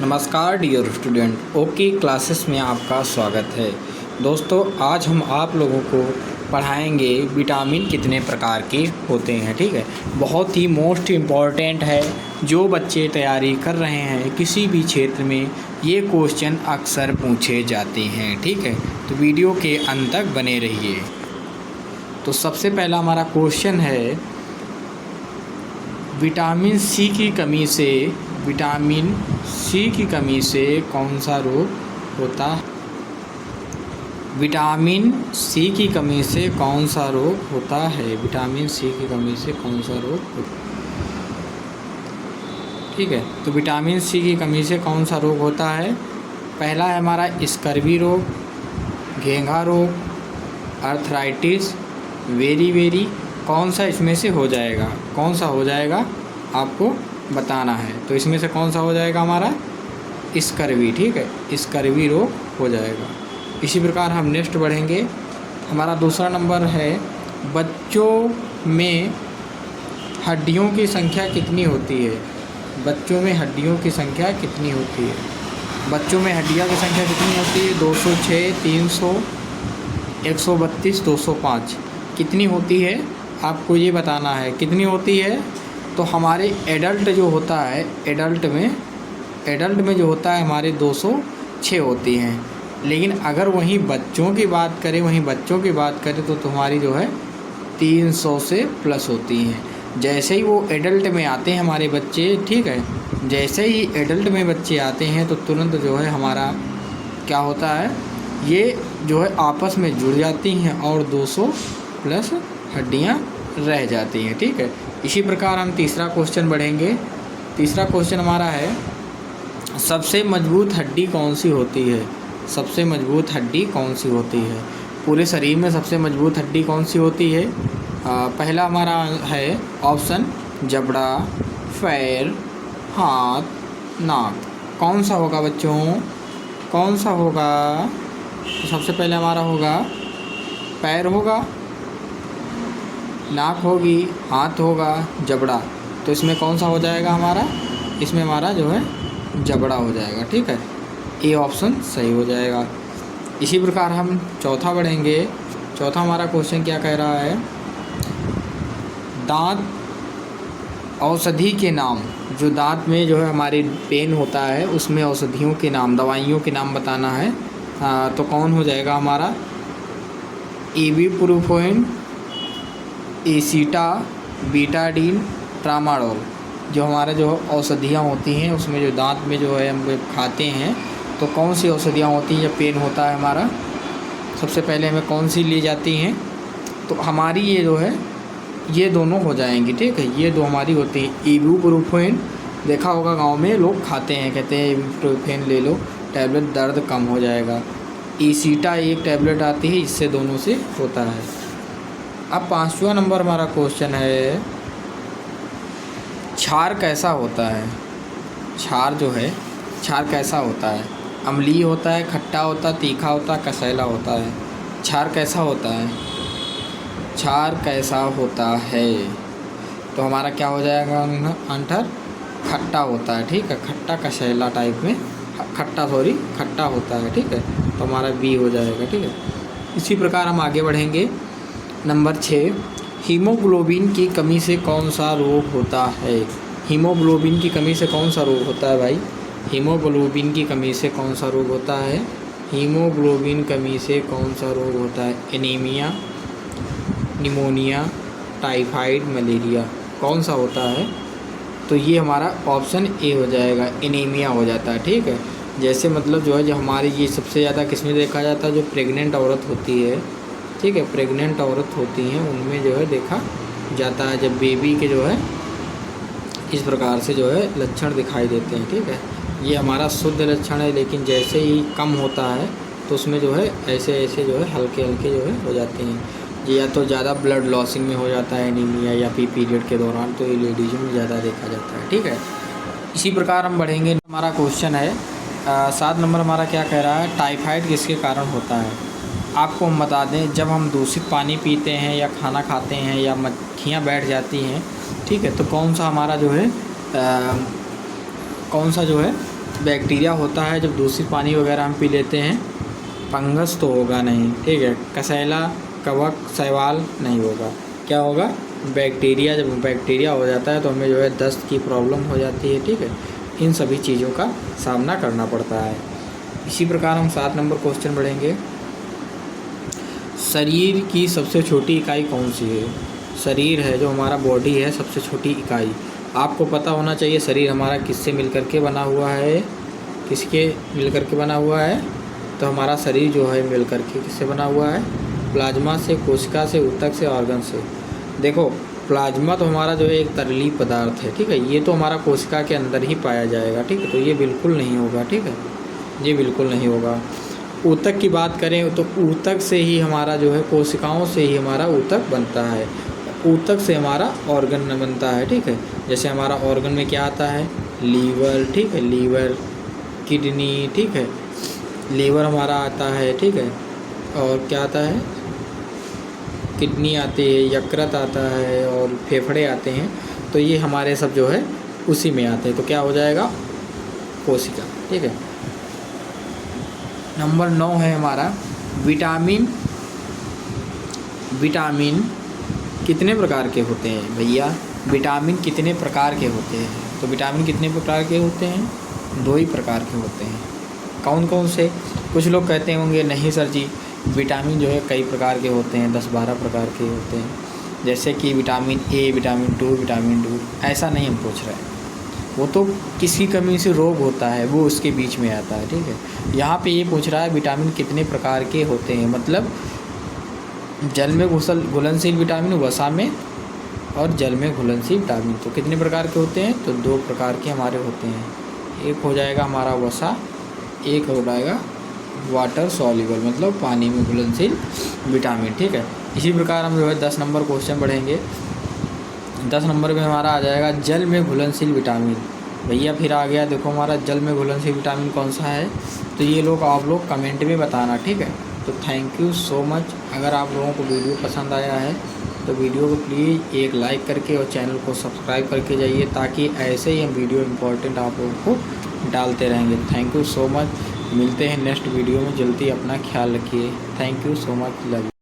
नमस्कार dear student, okay classes में आपका स्वागत है। दोस्तों, आज हम आप लोगों को पढ़ाएंगे विटामिन कितने प्रकार के होते हैं। ठीक है, बहुत ही मोस्ट इम्पॉर्टेंट है। जो बच्चे तैयारी कर रहे हैं किसी भी क्षेत्र में, ये क्वेश्चन अक्सर पूछे जाते हैं। ठीक है, तो वीडियो के अंत तक बने रहिए। तो सबसे पहला हमारा क्वेश्चन है, विटामिन सी की कमी से कौन सा रोग होता है? विटामिन सी की कमी से कौन सा रोग होता है? विटामिन सी की कमी से कौन सा रोग होता है? ठीक है, तो विटामिन सी की कमी से कौन सा रोग होता है? पहला है हमारा स्कर्वी रोग, घेंघा रोग, अर्थराइटिस, वेरी कौन सा इसमें से हो जाएगा? कौन सा हो जाएगा आपको बताना है। तो इसमें से कौन सा हो जाएगा हमारा? स्कर्वी। ठीक है, स्कर्वी रोग हो जाएगा। इसी प्रकार हम नेक्स्ट बढ़ेंगे। हमारा दूसरा नंबर है, बच्चों में हड्डियों की संख्या कितनी होती है? बच्चों में हड्डियों की संख्या कितनी होती है? बच्चों में हड्डियों की संख्या कितनी होती है? 206, 300, 132, 205 कितनी होती है? आपको ये बताना है कितनी होती है। तो हमारे एडल्ट जो होता है, एडल्ट में जो होता है हमारे 206 होती हैं। लेकिन अगर वहीं बच्चों की बात करें तो तुम्हारी जो है 300 से प्लस होती हैं। जैसे ही वो एडल्ट में आते हैं हमारे बच्चे, ठीक है, जैसे ही एडल्ट में बच्चे आते हैं तो तुरंत जो है हमारा क्या होता है, ये जो है आपस में जुड़ जाती हैं और 200 प्लस हड्डियाँ रह जाती हैं। ठीक है, इसी प्रकार हम तीसरा क्वेश्चन बढ़ेंगे। तीसरा क्वेश्चन हमारा है, सबसे मजबूत हड्डी कौन सी होती है? सबसे मजबूत हड्डी कौन सी होती है? पूरे शरीर में सबसे मजबूत हड्डी कौन सी होती है? पहला हमारा है ऑप्शन जबड़ा, पैर, हाथ, नाक। कौन सा होगा बच्चों? कौन सा होगा? तो सबसे पहले हमारा होगा पैर होगा, नाक होगी, हाथ होगा, जबड़ा। तो इसमें कौन सा हो जाएगा हमारा? इसमें हमारा जो है जबड़ा हो जाएगा। ठीक है, ए ऑप्शन सही हो जाएगा। इसी प्रकार हम चौथा बढ़ेंगे। चौथा हमारा क्वेश्चन क्या कह रहा है, दांत औषधि के नाम। जो दांत में जो है हमारी पेन होता है उसमें औषधियों के नाम, दवाइयों के नाम बताना है। तो कौन हो जाएगा हमारा? इबुप्रोफेन, एसिटा, बीटाडीन, ट्रामाडोल। जो हमारे जो औषधियाँ होती हैं उसमें जो दांत में जो है हम खाते हैं, तो कौन सी औषधियाँ होती हैं जब पेन होता है हमारा? सबसे पहले हमें कौन सी ली जाती हैं? तो हमारी ये जो है ये दोनों हो जाएंगी। ठीक है, ये दो हमारी होती हैं। इबुप्रोफेन देखा होगा गांव में लोग खाते हैं, कहते हैं इबुप्रोफेन ले लो, टैबलेट दर्द कम हो जाएगा। एसिटा एक टैबलेट आती है, इससे दोनों से होता है। अब पाँचवा नंबर हमारा क्वेश्चन है, क्षार कैसा होता है? क्षार जो है, क्षार कैसा होता है? अम्लीय होता है, खट्टा होता है, तीखा होता है, कसैला होता है? क्षार कैसा होता है? क्षार कैसा होता है? तो हमारा क्या हो जाएगा आंसर? खट्टा होता है। ठीक है, खट्टा कसैला टाइप में, खट्टा होता है। ठीक है, तो हमारा बी हो जाएगा। ठीक है, इसी प्रकार हम आगे बढ़ेंगे। नंबर 6, हीमोग्लोबिन की कमी से कौन सा रोग होता है? हीमोग्लोबिन की कमी से कौन सा रोग होता है भाई? हीमोग्लोबिन की कमी से कौन सा रोग होता है? हीमोग्लोबिन कमी से कौन सा रोग होता है? Anaemia, pneumonia, typhoid, malaria. कौन सा होता है? तो ये हमारा ऑप्शन ए हो जाएगा, एनीमिया हो जाता है। ठीक है, जैसे मतलब जो है, जो हमारी ये सबसे ज़्यादा किसमें देखा जाता है? जो प्रेग्नेंट औरत होती है, ठीक है, प्रेग्नेंट औरत होती हैं उनमें जो है देखा जाता है, जब बेबी के जो है इस प्रकार से जो है लक्षण दिखाई देते हैं। ठीक है, ये हमारा शुद्ध लक्षण है, लेकिन जैसे ही कम होता है तो उसमें जो है ऐसे जो है हल्के जो है हो जाते हैं। ये या तो ज़्यादा ब्लड लॉसिंग में हो जाता है एनीमिया, या पीरियड के दौरान, तो ये लेडीज़ में ज़्यादा देखा जाता है। ठीक है, इसी प्रकार हम बढ़ेंगे। हमारा क्वेश्चन है 7 नंबर हमारा क्या कह रहा है, टाइफाइड किसके कारण होता है? आपको हम बता दें, जब हम दूषित पानी पीते हैं या खाना खाते हैं या मक्खियाँ बैठ जाती हैं, ठीक है, तो कौन सा हमारा जो है कौन सा जो है बैक्टीरिया होता है जब दूषित पानी वगैरह हम पी लेते हैं। फंगस तो होगा नहीं, ठीक है। कसैला, कवक, शैवाल नहीं होगा। क्या होगा? बैक्टीरिया। जब बैक्टीरिया हो जाता है तो हमें जो है दस्त की प्रॉब्लम हो जाती है, ठीक है। इन सभी चीज़ों का सामना करना पड़ता है। इसी प्रकार हम 7 नंबर क्वेश्चन बढ़ेंगे। शरीर की सबसे छोटी इकाई कौन सी है? शरीर है जो हमारा बॉडी है, सबसे छोटी इकाई। आपको पता होना चाहिए शरीर हमारा किससे मिलकर के बना हुआ है। किसके मिलकर के बना हुआ है? तो हमारा शरीर जो है मिलकर के किससे बना हुआ है? प्लाज्मा से, कोशिका से, ऊतक से, ऑर्गन से। देखो, प्लाज्मा तो हमारा जो है एक तरली पदार्थ है, ठीक है। ये तो हमारा कोशिका के अंदर ही पाया जाएगा, ठीक है। तो ये बिल्कुल नहीं होगा, ठीक है। ये बिल्कुल नहीं होगा। ऊतक की बात करें तो ऊतक से ही हमारा जो है, कोशिकाओं से ही हमारा ऊतक बनता है। ऊतक से हमारा ऑर्गन बनता है, ठीक है। जैसे हमारा ऑर्गन में क्या आता है? लीवर, ठीक है। लीवर, किडनी, ठीक है। लीवर हमारा आता है, ठीक है। और क्या आता है? किडनी आती है, यकृत आता है और फेफड़े आते हैं। तो ये हमारे सब जो है उसी में आते हैं। तो क्या हो जाएगा? कोशिका, ठीक है। नंबर 9 है हमारा विटामिन। विटामिन कितने प्रकार के होते हैं भैया? विटामिन कितने प्रकार के होते हैं? तो विटामिन कितने प्रकार के होते हैं? 2 ही प्रकार के होते हैं। कौन कौन से? कुछ लोग कहते होंगे नहीं सर जी, विटामिन जो है कई प्रकार के होते हैं, 10-12 प्रकार के होते हैं। जैसे कि विटामिन ए, विटामिन 2, विटामिन 2। ऐसा नहीं हम पूछ रहे हैं। वो तो किसी कमी से रोग होता है, वो उसके बीच में आता है, ठीक है। यहाँ पे ये पूछ रहा है विटामिन कितने प्रकार के होते हैं, मतलब जल में घुलनशील विटामिन, वसा में, और जल में घुलनशील विटामिन। तो कितने प्रकार के होते हैं? तो 2 प्रकार के हमारे होते हैं। एक हो जाएगा हमारा वसा, एक हो जाएगा वाटर सॉल्युबल, मतलब पानी में घुलनशील विटामिन, ठीक है। इसी प्रकार हम जो है 10 नंबर क्वेश्चन बढ़ेंगे। 10 नंबर में हमारा आ जाएगा जल में घुलनशील विटामिन। भैया फिर आ गया, देखो हमारा जल में घुलनशील विटामिन कौन सा है? तो ये लोग आप लोग कमेंट में बताना, ठीक है। तो थैंक यू सो मच। अगर आप लोगों को वीडियो पसंद आया है तो वीडियो को प्लीज़ एक लाइक करके और चैनल को सब्सक्राइब करके जाइए, ताकि ऐसे ही हम वीडियो इंपॉर्टेंट आप लोगों को डालते रहेंगे। Thank you so much. मिलते हैं नेक्स्ट वीडियो में जल्दी। अपना ख्याल रखिए। Thank you so much. Love you.